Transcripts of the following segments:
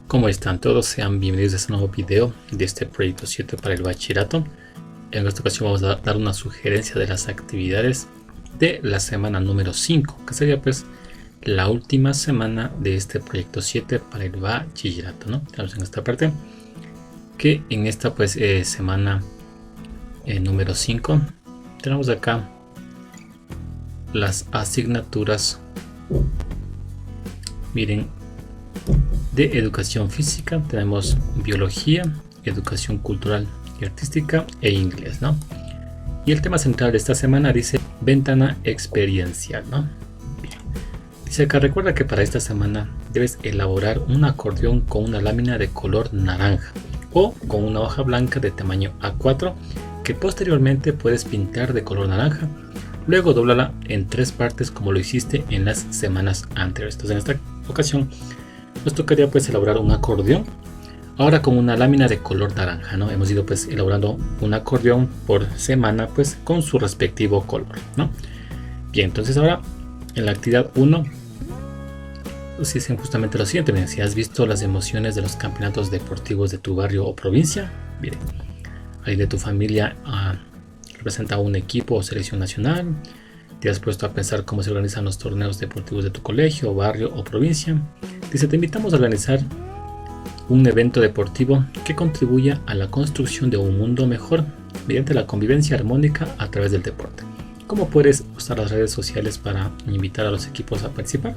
¿Cómo están todos? Sean bienvenidos a este nuevo video de este proyecto 7 para el bachillerato. En esta ocasión vamos a dar una sugerencia de las actividades de la semana número 5, que sería pues la última semana de este proyecto 7 para el bachillerato, ¿no? Tenemos en esta parte que en esta pues semana número 5 tenemos acá las asignaturas, miren, de educación física. Tenemos biología, educación cultural y artística e inglés, ¿no? Y el tema central de esta semana dice ventana experiencial, ¿no? Bien. Dice acá, recuerda que para esta semana debes elaborar un acordeón con una lámina de color naranja o con una hoja blanca de tamaño A4 que posteriormente puedes pintar de color naranja. Luego dóblala en 3 partes como lo hiciste en las semanas anteriores. Entonces en esta ocasión nos tocaría pues elaborar un acordeón ahora con una lámina de color naranja, ¿no? Hemos ido pues elaborando un acordeón por semana pues con su respectivo color, ¿no? Bien, entonces ahora en la actividad 1 nos dicen justamente lo siguiente. Miren, si has visto las emociones de los campeonatos deportivos de tu barrio o provincia, miren, ahí de tu familia representa un equipo o selección nacional. Te has puesto a pensar cómo se organizan los torneos deportivos de tu colegio, barrio o provincia. Dice, te invitamos a organizar un evento deportivo que contribuya a la construcción de un mundo mejor mediante la convivencia armónica a través del deporte. ¿Cómo puedes usar las redes sociales para invitar a los equipos a participar?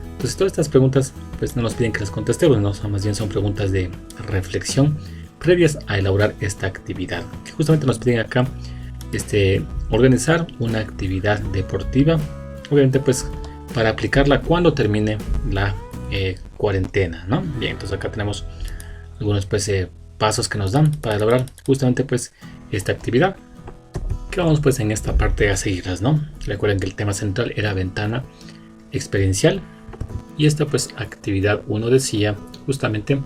Entonces todas estas preguntas pues no nos piden que las contestemos, ¿no? Más bien son preguntas de reflexión previas a elaborar esta actividad, que justamente nos piden acá organizar una actividad deportiva, obviamente pues para aplicarla cuando termine la cuarentena, ¿no? Bien, entonces acá tenemos algunos pues pasos que nos dan para elaborar justamente pues esta actividad, que vamos pues en esta parte a seguirlas, ¿no? Recuerden que el tema central era ventana experiencial y esta pues actividad 1 decía justamente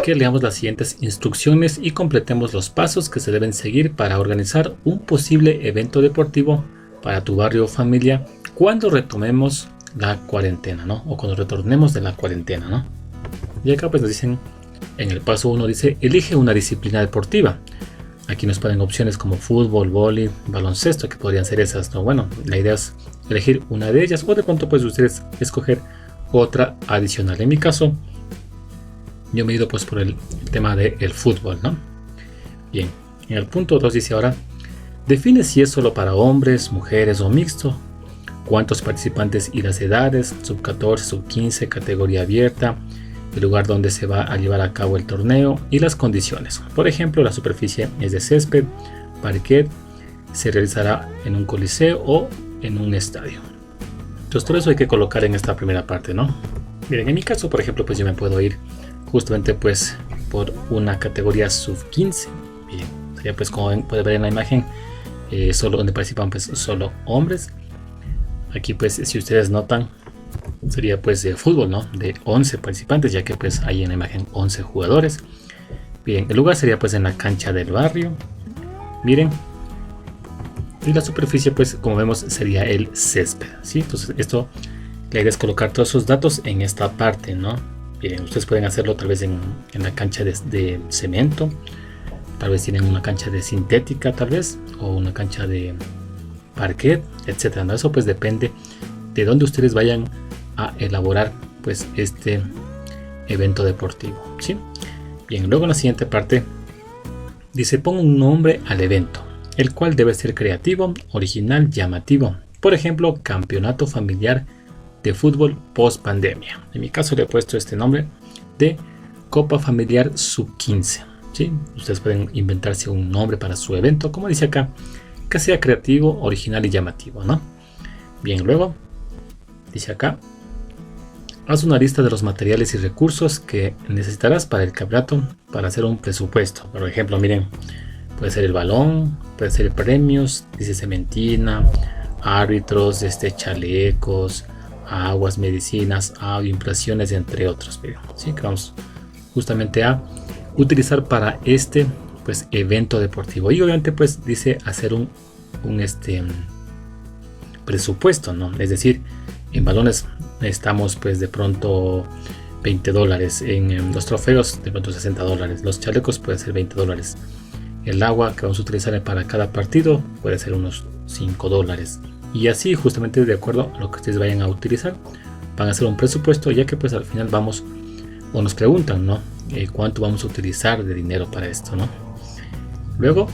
que leamos las siguientes instrucciones y completemos los pasos que se deben seguir para organizar un posible evento deportivo para tu barrio o familia cuando retomemos la cuarentena, ¿no? O cuando retornemos de la cuarentena, ¿no? Y acá pues nos dicen, en el paso 1 dice, elige una disciplina deportiva. Aquí nos ponen opciones como fútbol, vóley, baloncesto, que podrían ser esas, ¿no? Bueno, la idea es elegir una de ellas o de pronto pues ustedes escoger otra adicional. En mi caso, yo me he ido pues por el tema del fútbol, ¿no? Bien, en el punto 2 dice ahora, define si es solo para hombres, mujeres o mixto, cuántos participantes y las edades, sub 14, sub 15, categoría abierta, el lugar donde se va a llevar a cabo el torneo y las condiciones. Por ejemplo, la superficie es de césped, parquet, se realizará en un coliseo o en un estadio. Entonces todo eso hay que colocar en esta primera parte, ¿no? Miren, en mi caso, por ejemplo, pues yo me puedo ir justamente pues por una categoría sub 15. Bien, sería pues como puede ver en la imagen, solo donde participan pues solo hombres. Aquí pues si ustedes notan sería pues de fútbol, ¿no? De 11 participantes, ya que pues hay en la imagen 11 jugadores. Bien, el lugar sería pues en la cancha del barrio, miren, y la superficie pues como vemos sería el césped, ¿sí? Entonces esto, la idea es colocar todos esos datos en esta parte, ¿no? Bien, ustedes pueden hacerlo tal vez en la cancha de cemento, tal vez tienen una cancha de sintética tal vez, o una cancha de parquet, etcétera, ¿no? Eso pues depende de dónde ustedes vayan a elaborar pues este evento deportivo, ¿sí? Bien, luego en la siguiente parte dice, pon un nombre al evento, el cual debe ser creativo, original, llamativo. Por ejemplo, campeonato familiar de fútbol post pandemia. En mi caso le he puesto este nombre de Copa Familiar Sub 15, ¿sí? Ustedes pueden inventarse un nombre para su evento, como dice acá, que sea creativo, original y llamativo, ¿no? Bien, luego dice acá, haz una lista de los materiales y recursos que necesitarás para el campeonato para hacer un presupuesto. Por ejemplo, miren, puede ser el balón, puede ser premios, dice cementina, árbitros, chalecos, aguas, medicinas, audio, impresiones, entre otros, ¿sí? Que vamos justamente a utilizar para este pues evento deportivo. Y obviamente pues dice hacer un presupuesto, ¿no? Es decir, en balones necesitamos pues de pronto $20. En los trofeos de pronto $60. Los chalecos pueden ser $20. El agua que vamos a utilizar para cada partido puede ser unos $5. Y así, justamente de acuerdo a lo que ustedes vayan a utilizar, van a hacer un presupuesto, ya que pues al final vamos, o nos preguntan, ¿no? Cuánto vamos a utilizar de dinero para esto, ¿no? Luego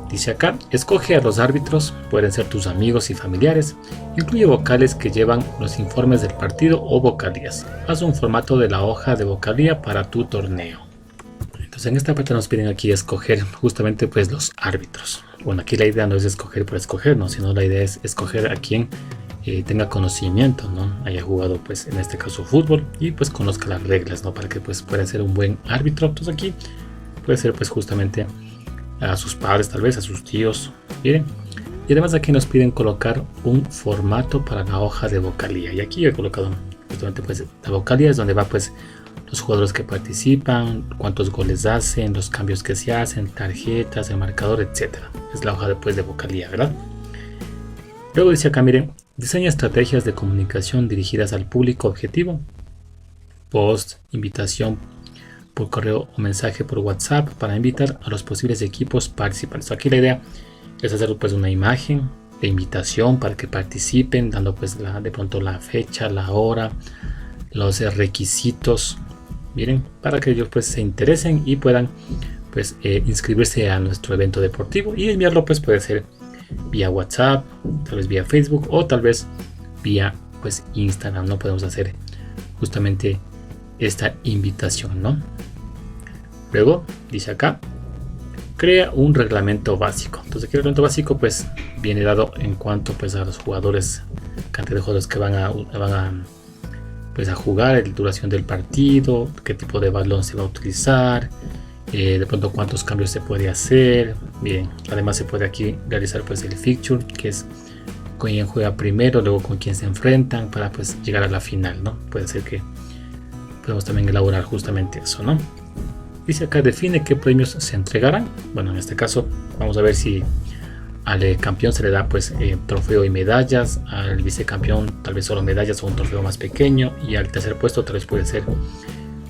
dice acá, escoge a los árbitros, pueden ser tus amigos y familiares, incluye vocales que llevan los informes del partido o vocalías. Haz un formato de la hoja de vocalía para tu torneo. Entonces en esta parte nos piden aquí escoger justamente pues los árbitros. Bueno, aquí la idea no es escoger por escoger, ¿no? Sino la idea es escoger a quien tenga conocimiento, ¿no? Haya jugado pues en este caso fútbol y pues conozca las reglas, ¿no? Para que pues pueda ser un buen árbitro. Entonces aquí puede ser pues justamente a sus padres, tal vez a sus tíos, miren. Y además aquí nos piden colocar un formato para la hoja de vocalía, y aquí he colocado justamente pues la vocalía es donde va pues los jugadores que participan, cuántos goles hacen, los cambios que se hacen, tarjetas, el marcador, etcétera. Es la hoja después de vocalía, ¿verdad? Luego dice acá, miren, diseña estrategias de comunicación dirigidas al público objetivo, post, invitación por correo o mensaje por WhatsApp para invitar a los posibles equipos participantes. Aquí la idea es hacer pues una imagen de invitación para que participen, dando pues de pronto la fecha, la hora, los requisitos, miren, para que ellos pues se interesen y puedan pues inscribirse a nuestro evento deportivo, y enviarlo pues puede ser vía WhatsApp, tal vez vía Facebook o tal vez vía pues Instagram, ¿no? Podemos hacer justamente esta invitación, ¿no? Luego dice acá, crea un reglamento básico. Entonces aquí el reglamento básico pues viene dado en cuanto pues a los jugadores, cantidad de jugadores que van a jugar, la duración del partido, qué tipo de balón se va a utilizar, de pronto cuántos cambios se puede hacer. Bien, además se puede aquí realizar pues el fixture, que es con quién juega primero, luego con quién se enfrentan para pues llegar a la final, ¿no? Puede ser que podemos también elaborar justamente eso, ¿no? Dice acá, define qué premios se entregarán. Bueno, en este caso vamos a ver si al campeón se le da pues trofeo y medallas, al vicecampeón tal vez solo medallas o un trofeo más pequeño, y al tercer puesto tal vez puede ser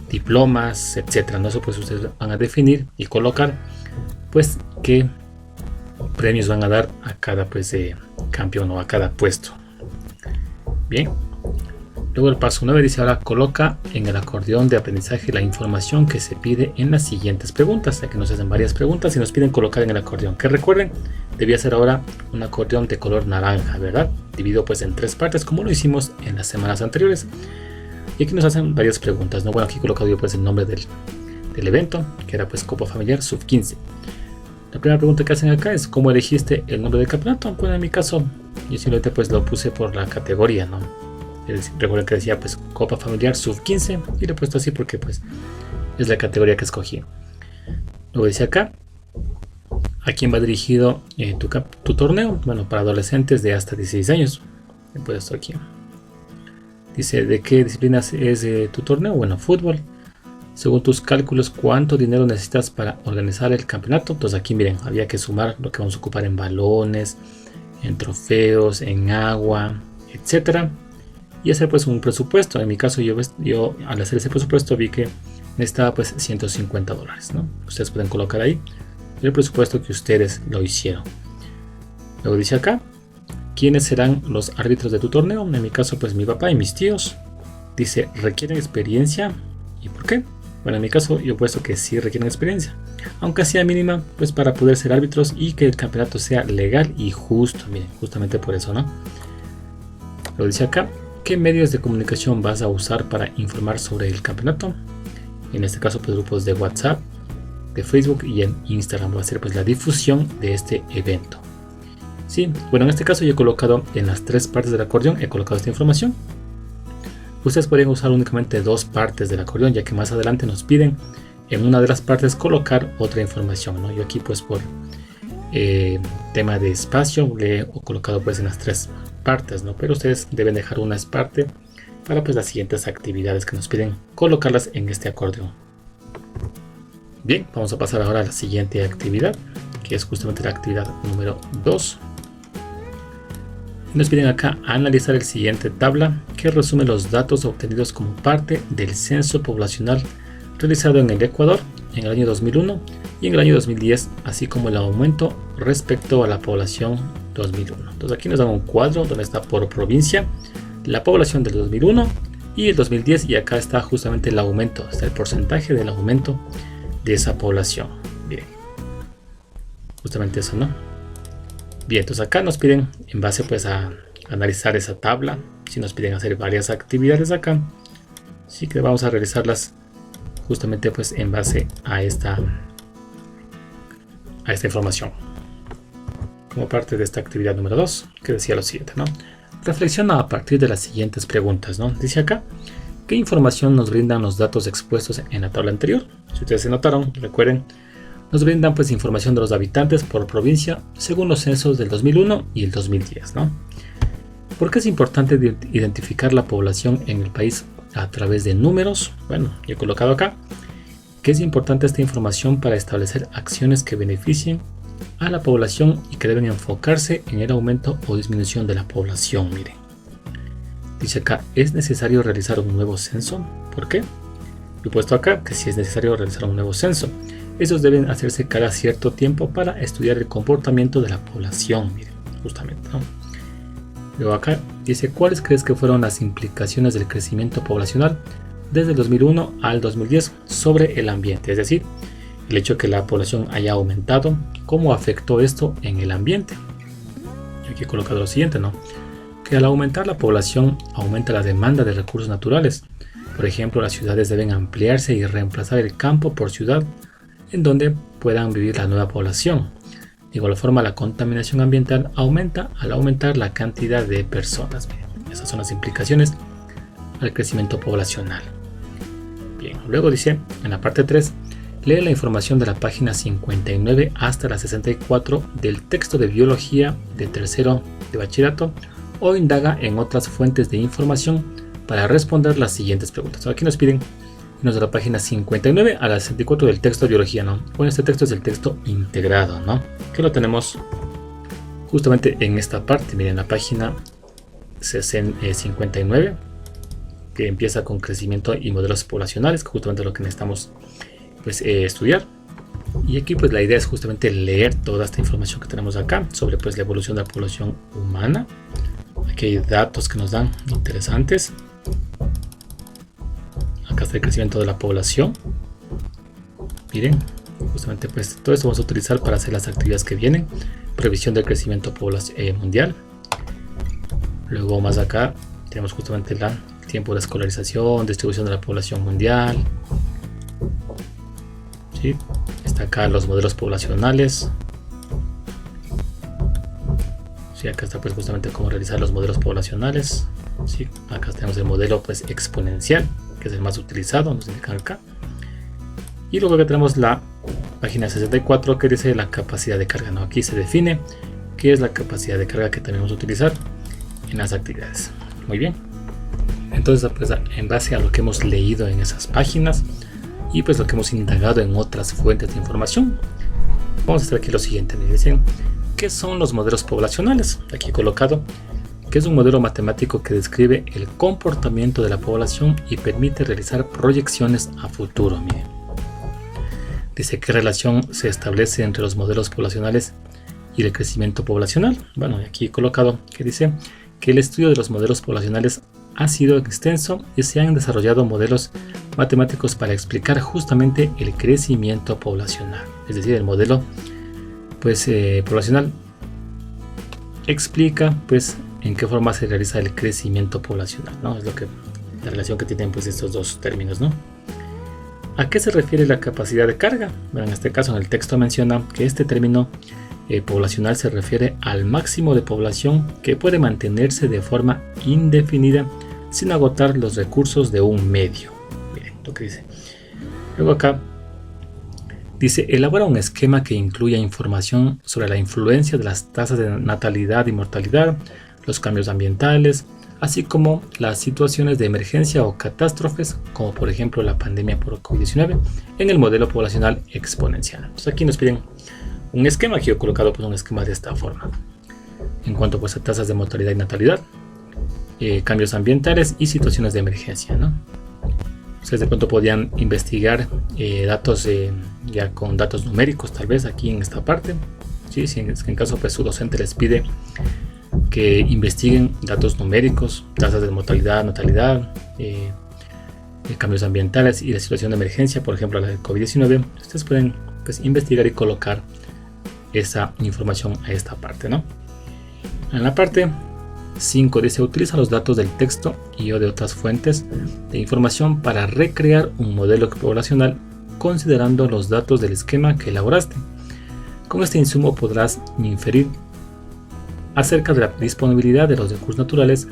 diplomas, etcétera, ¿no? Eso pues ustedes van a definir y colocar pues qué premios van a dar a cada pues campeón o a cada puesto. Bien. Luego el paso 9 dice, ahora coloca en el acordeón de aprendizaje la información que se pide en las siguientes preguntas. Aquí nos hacen varias preguntas y nos piden colocar en el acordeón, que recuerden, debía ser ahora un acordeón de color naranja, ¿verdad? Dividido pues en 3 partes, como lo hicimos en las semanas anteriores. Y aquí nos hacen varias preguntas, ¿no? Bueno, aquí he colocado yo pues el nombre del evento, que era pues Copa Familiar Sub-15. La primera pregunta que hacen acá es, ¿cómo elegiste el nombre del campeonato? Bueno, en mi caso, yo simplemente pues lo puse por la categoría, ¿no? Recuerden que decía pues Copa Familiar Sub-15 y lo he puesto así porque pues es la categoría que escogí. Luego dice acá, ¿a quién va dirigido tu torneo? Bueno, para adolescentes de hasta 16 años. He puesto aquí. Dice, ¿de qué disciplinas es tu torneo? Bueno, fútbol. Según tus cálculos, ¿cuánto dinero necesitas para organizar el campeonato? Entonces aquí miren, había que sumar lo que vamos a ocupar en balones, en trofeos, en agua, etcétera, y hacer pues un presupuesto. En mi caso yo al hacer ese presupuesto vi que necesitaba pues $150, ¿no? Ustedes pueden colocar ahí el presupuesto que ustedes lo hicieron. Luego dice acá, ¿quiénes serán los árbitros de tu torneo? En mi caso pues mi papá y mis tíos. Dice, ¿requieren experiencia? ¿Y por qué? Bueno, en mi caso yo he puesto que sí requieren experiencia, aunque sea mínima, pues para poder ser árbitros y que el campeonato sea legal y justo. Miren, justamente por eso, ¿no? Lo dice acá, ¿qué medios de comunicación vas a usar para informar sobre el campeonato? En este caso, pues grupos de WhatsApp, de Facebook y en Instagram va a ser pues la difusión de este evento. Sí, bueno, en este caso yo he colocado en las 3 partes del acordeón, he colocado esta información. Ustedes pueden usar únicamente 2 partes del acordeón, ya que más adelante nos piden en una de las partes colocar otra información, ¿no? Yo aquí pues por tema de espacio le he colocado pues en las 3 partes, ¿no? Pero ustedes deben dejar una parte para pues las siguientes actividades que nos piden colocarlas en este acordeón. Bien, vamos a pasar ahora a la siguiente actividad, que es justamente la actividad número 2. Nos piden acá analizar el siguiente tabla que resume los datos obtenidos como parte del censo poblacional realizado en el Ecuador en el año 2001 y en el año 2010, así como el aumento respecto a la población 2001. Entonces aquí nos dan un cuadro donde está por provincia la población del 2001 y el 2010, y acá está justamente el aumento, está el porcentaje del aumento de esa población. Bien, justamente eso, ¿no? Bien, entonces acá nos piden en base pues a analizar esa tabla. Si nos piden hacer varias actividades acá, sí que vamos a realizarlas justamente pues en base a esta información. Como parte de esta actividad número 2, que decía lo siguiente, ¿no? Reflexiona a partir de las siguientes preguntas, ¿no? Dice acá, ¿qué información nos brindan los datos expuestos en la tabla anterior? Si ustedes se notaron, recuerden, nos brindan pues información de los habitantes por provincia según los censos del 2001 y el 2010, ¿no? ¿Por qué es importante identificar la población en el país a través de números? Bueno, yo he colocado acá que es importante esta información para establecer acciones que beneficien a la población y que deben enfocarse en el aumento o disminución de la población. Miren, dice acá, ¿es necesario realizar un nuevo censo? ¿Por qué? He puesto acá que si es necesario realizar un nuevo censo, estos deben hacerse cada cierto tiempo para estudiar el comportamiento de la población. Miren, justamente, ¿no? Luego acá dice, ¿cuáles crees que fueron las implicaciones del crecimiento poblacional desde el 2001 al 2010 sobre el ambiente? Es decir, el hecho de que la población haya aumentado, ¿cómo afectó esto en el ambiente? Aquí he colocado lo siguiente, ¿no? Que al aumentar la población, aumenta la demanda de recursos naturales. Por ejemplo, las ciudades deben ampliarse y reemplazar el campo por ciudad en donde puedan vivir la nueva población. De igual forma, la contaminación ambiental aumenta al aumentar la cantidad de personas. Bien, esas son las implicaciones al crecimiento poblacional. Bien, luego dice en la parte 3, lee la información de la página 59 hasta la 64 del texto de biología de tercero de bachillerato o indaga en otras fuentes de información para responder las siguientes preguntas. Aquí nos piden de la página 59 a la 64 del texto de biología, ¿no? Bueno, este texto es el texto integrado, ¿no? Que lo tenemos justamente en esta parte. Miren, la página 59, que empieza con crecimiento y modelos poblacionales, que justamente lo que necesitamos pues, estudiar. Y aquí pues la idea es justamente leer toda esta información que tenemos acá sobre pues la evolución de la población humana. Aquí hay datos que nos dan interesantes. Acá está el crecimiento de la población. Miren, justamente pues todo esto vamos a utilizar para hacer las actividades que vienen. Previsión del crecimiento mundial. Luego más acá tenemos justamente el tiempo de escolarización, distribución de la población mundial. ¿Sí? Está acá los modelos poblacionales. Sí, acá está pues justamente cómo realizar los modelos poblacionales. Sí, acá tenemos el modelo pues exponencial, que es el más utilizado, nos indican acá. Y luego que tenemos la página 64 que dice la capacidad de carga, ¿no? Aquí se define qué es la capacidad de carga que tenemos que utilizar en las actividades. Muy bien, entonces pues en base a lo que hemos leído en esas páginas y pues lo que hemos indagado en otras fuentes de información, vamos a hacer aquí lo siguiente. Me dicen, ¿qué son los modelos poblacionales? Aquí he colocado que es un modelo matemático que describe el comportamiento de la población y permite realizar proyecciones a futuro. Miren, dice, ¿qué relación se establece entre los modelos poblacionales y el crecimiento poblacional? Bueno, aquí he colocado que dice que el estudio de los modelos poblacionales ha sido extenso y se han desarrollado modelos matemáticos para explicar justamente el crecimiento poblacional. Es decir, el modelo pues, poblacional explica pues en qué forma se realiza el crecimiento poblacional, ¿no? Es la relación que tienen pues estos dos términos, ¿no? ¿A qué se refiere la capacidad de carga? Bueno, en este caso en el texto menciona que este término poblacional se refiere al máximo de población que puede mantenerse de forma indefinida sin agotar los recursos de un medio. Miren lo que dice. Luego acá dice, elabora un esquema que incluya información sobre la influencia de las tasas de natalidad y mortalidad, los cambios ambientales, así como las situaciones de emergencia o catástrofes, como por ejemplo la pandemia por COVID-19, en el modelo poblacional exponencial. Pues aquí nos piden un esquema, aquí he colocado pues un esquema de esta forma. en cuanto pues a tasas de mortalidad y natalidad, cambios ambientales y situaciones de emergencia, ¿no? Ustedes de pronto podían investigar datos ya con datos numéricos, tal vez aquí en esta parte, ¿sí? Si en caso pues su docente les pide que investiguen datos numéricos, tasas de mortalidad, natalidad, cambios ambientales y la situación de emergencia, por ejemplo la del COVID-19, ustedes pueden pues investigar y colocar esa información a esta parte, ¿no? En la parte 5 dice: utiliza los datos del texto y o de otras fuentes de información para recrear un modelo poblacional considerando los datos del esquema que elaboraste. Con este insumo podrás inferir acerca de la disponibilidad de los recursos naturales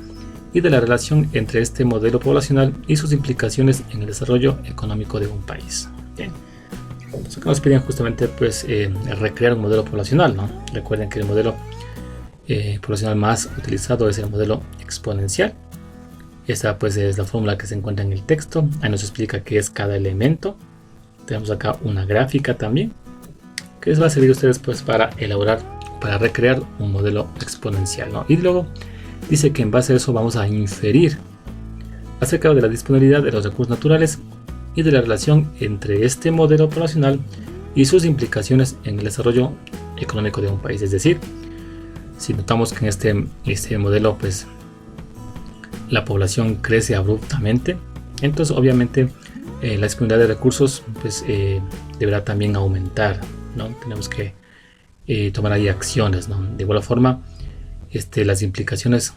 y de la relación entre este modelo poblacional y sus implicaciones en el desarrollo económico de un país. Bien. Entonces acá nos piden justamente pues recrear un modelo poblacional, ¿no? Recuerden que el modelo poblacional más utilizado es el modelo exponencial. Esta pues es la fórmula que se encuentra en el texto. Ahí nos explica qué es cada elemento. Tenemos acá una gráfica también que les va a servir a ustedes pues para elaborar, para recrear un modelo exponencial, ¿no? Y luego dice que en base a eso vamos a inferir acerca de la disponibilidad de los recursos naturales y de la relación entre este modelo poblacional y sus implicaciones en el desarrollo económico de un país. Es decir, si notamos que en este modelo pues la población crece abruptamente, entonces obviamente la disponibilidad de recursos pues deberá también aumentar, ¿no? Tenemos que tomar ahí acciones, ¿no? De igual forma las implicaciones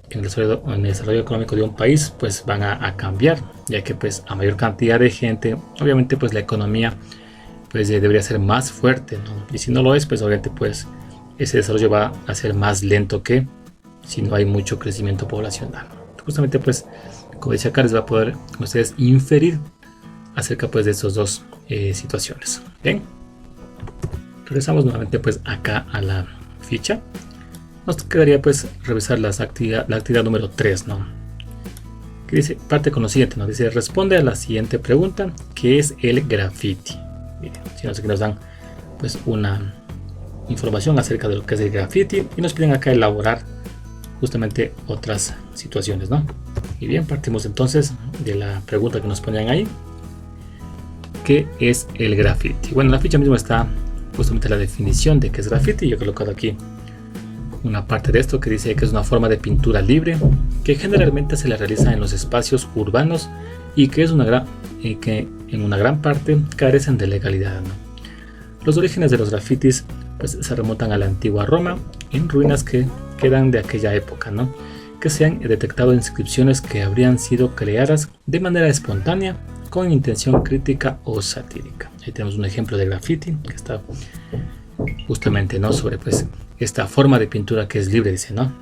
en el desarrollo económico de un país pues van a cambiar, ya que pues a mayor cantidad de gente obviamente pues la economía pues debería ser más fuerte, ¿no? Y si no lo es pues obviamente pues ese desarrollo va a ser más lento que si no hay mucho crecimiento poblacional. Justamente pues como decía acá les va a poder ustedes inferir acerca pues de estas dos situaciones. Bien, regresamos nuevamente pues acá a la ficha. Nos quedaría pues revisar la actividad número 3, ¿no? Que dice, parte con lo siguiente, ¿no? Dice, responde a la siguiente pregunta: ¿qué es el graffiti? Miren, si no sé que nos dan pues una información acerca de lo que es el graffiti y nos piden acá elaborar justamente otras situaciones, ¿no? Y bien, partimos entonces de la pregunta que nos ponían ahí: ¿qué es el graffiti? Bueno, en la ficha mismo está justamente la definición de qué es graffiti. Yo he colocado aquí una parte de esto que dice que es una forma de pintura libre que generalmente se la realiza en los espacios urbanos y que en una gran parte carecen de legalidad, ¿no? Los orígenes de los grafitis pues se remontan a la antigua Roma, en ruinas que quedan de aquella época, ¿no? Que se han detectado inscripciones que habrían sido creadas de manera espontánea con intención crítica o satírica. Ahí tenemos un ejemplo de graffiti que está justamente, ¿no? Sobre pues esta forma de pintura que es libre, dice, ¿no?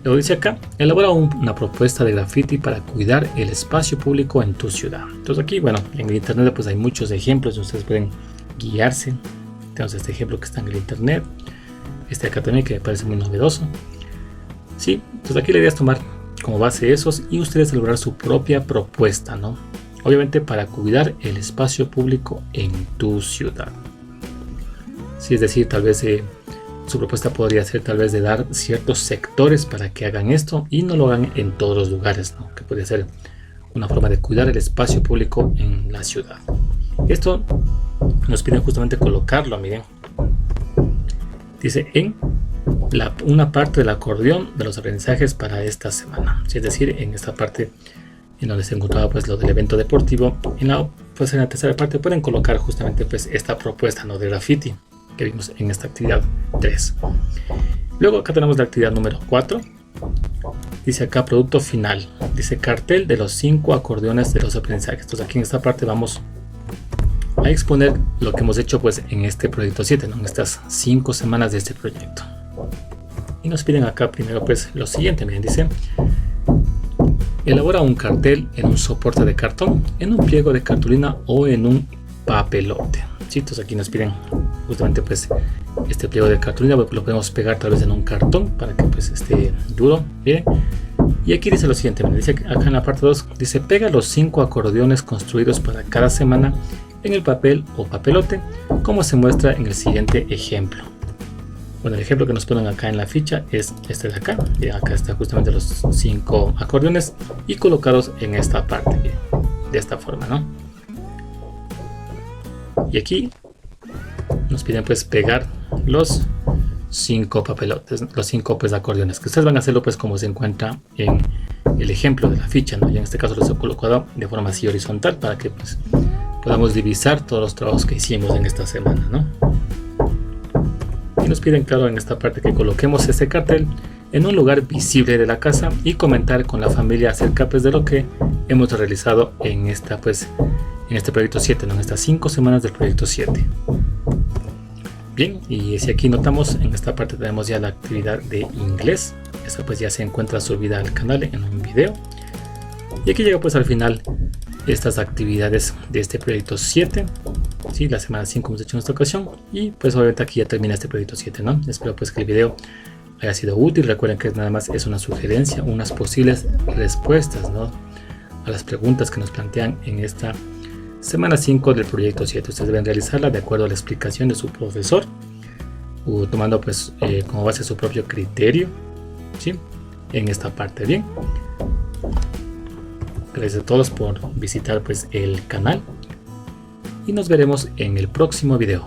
Luego dice acá: elabora una propuesta de graffiti para cuidar el espacio público en tu ciudad. Entonces aquí, bueno, en el internet pues hay muchos ejemplos, ustedes pueden guiarse. Tenemos este ejemplo que está en el internet, este acá también que me parece muy novedoso. Sí, entonces aquí la idea es tomar como base esos y ustedes elaborar su propia propuesta, ¿no? Obviamente para cuidar el espacio público en tu ciudad. Sí, es decir, tal vez su propuesta podría ser tal vez de dar ciertos sectores para que hagan esto y no lo hagan en todos los lugares, ¿no? Que podría ser una forma de cuidar el espacio público en la ciudad. Esto nos piden justamente colocarlo, miren. Dice en una parte del acordeón de los aprendizajes para esta semana. Sí, es decir, en esta parte en donde se encontraba pues lo del evento deportivo, en la tercera parte pueden colocar justamente pues esta propuesta, ¿no? De graffiti que vimos en esta actividad 3. Luego acá tenemos la actividad número 4. Dice acá producto final. Dice cartel de los 5 acordeones de los aprendizajes. Entonces aquí en esta parte vamos a exponer lo que hemos hecho pues en este proyecto 7, ¿no? En estas 5 semanas de este proyecto. Y nos piden acá primero pues lo siguiente, miren, dice: elabora un cartel en un soporte de cartón, en un pliego de cartulina o en un papelote. Sí, entonces aquí nos piden justamente pues este pliego de cartulina, lo podemos pegar tal vez en un cartón para que pues esté duro, miren. Y aquí dice lo siguiente, miren, dice acá en la parte 2, dice: pega los 5 acordeones construidos para cada semana en el papel o papelote, como se muestra en el siguiente ejemplo. Bueno, el ejemplo que nos ponen acá en la ficha es este de acá. Y acá están justamente los 5 acordeones y colocados en esta parte, de esta forma, ¿no? Y aquí nos piden pues pegar los 5 papelotes, los 5 pues acordeones, que ustedes van a hacerlo pues como se encuentra en el ejemplo de la ficha, ¿no? Y en este caso los he colocado de forma así horizontal para que pues podamos divisar todos los trabajos que hicimos en esta semana, ¿no? Y nos piden, claro, en esta parte que coloquemos este cartel en un lugar visible de la casa y comentar con la familia acerca pues de lo que hemos realizado en esta pues en este proyecto 7, ¿no? En estas 5 semanas del proyecto 7. Bien, y si aquí notamos, en esta parte tenemos ya la actividad de inglés. Esta pues ya se encuentra subida al canal en un video. Y aquí llega pues al final estas actividades de este proyecto 7. Sí, la semana 5 hemos hecho en esta ocasión. Y pues obviamente aquí ya termina este proyecto 7, ¿no? Espero pues que el video haya sido útil. Recuerden que nada más es una sugerencia, unas posibles respuestas, ¿no?, a las preguntas que nos plantean en esta semana 5 del proyecto 7. Ustedes deben realizarla de acuerdo a la explicación de su profesor, o tomando pues como base su propio criterio, ¿sí?, en esta parte. Bien, gracias a todos por visitar pues el canal y nos veremos en el próximo video.